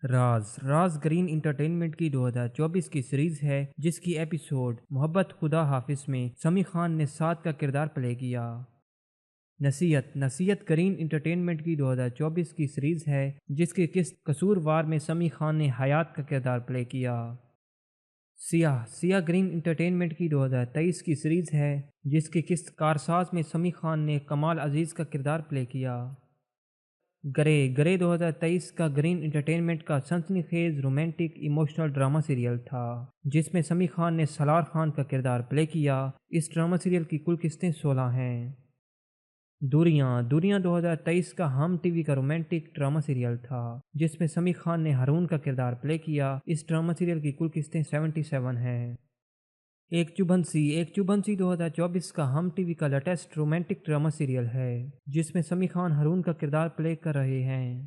راز green entertainment کی 2024 کی سیریز ہے جس کی ایپیسوڈ محبت خدا حافظ میں سمیع خان نے سعد کا کردار پلے کیا۔ نصیحت گرین انٹرٹینمنٹ کی 2024 کی سیریز ہے جس کی قسط قصوروار میں سمیع خان نے حیات کا کردار پلے کیا۔ سیاہ گرین انٹرٹینمنٹ کی 2023 کی سیریز ہے جس کی قسط کارساز میں سمیع خان نے کمال عزیز کا کردار پلے کیا۔ گرے 2023 کا گرین انٹرٹینمنٹ کا سنسنی خیز رومانٹک ایموشنل ڈرامہ سیریل تھا جس میں سمیع خان نے سالار خان کا کردار پلے کیا۔ اس ڈرامہ سیریل کی کل قسطیں 16 ہیں۔ دوریاں 2023 کا ہم ٹی وی کا رومانٹک ڈرامہ سیریل تھا جس میں سمیع خان نے ہارون کا کردار پلے کیا۔ اس ڈرامہ سیریل کی کل قسطیں 77 ہیں۔ ایک چوبھن سی 2024 کا ہم ٹی وی کا لیٹسٹ رومانٹک ڈرامہ سیریل ہے جس میں سمیع خان ہارون کا کردار پلے کر رہے ہیں۔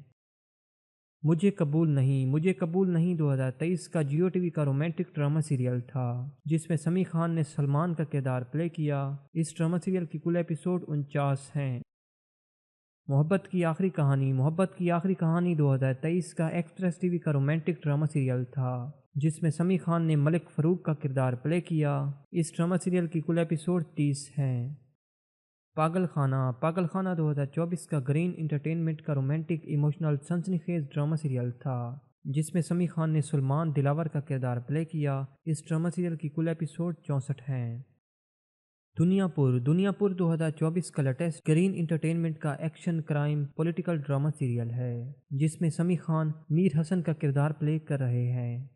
مجھے قبول نہیں 2023 کا جیو ٹی وی کا رومانٹک ڈرامہ سیریل تھا جس میں سمیع خان نے سلمان کا کردار پلے کیا۔ اس ڈرامہ سیریل کی کل ایپیسوڈ 49 ہیں۔ محبت کی آخری کہانی 2023 کا ایکسپریس ٹی وی کا رومانٹک ڈرامہ سیریل تھا جس میں سمیع خان نے ملک فاروق کا کردار پلے کیا۔ اس ڈرامہ سیریل کی کل ایپیسوڈ 30 ہیں۔ پاگل خانہ 2024 کا گرین انٹرٹینمنٹ کا رومانٹک ایموشنل سنسنی خیز ڈرامہ سیریل تھا جس میں سمیع خان نے سلمان دلاور کا کردار پلے کیا۔ اس ڈرامہ سیریل کی کل ایپیسوڈ 64 ہیں۔ دنیا پور 2024 کا لیٹسٹ گرین انٹرٹینمنٹ کا action crime political drama serial ہے جس میں سمیع خان میر حسن کا کردار پلے کر رہے ہیں۔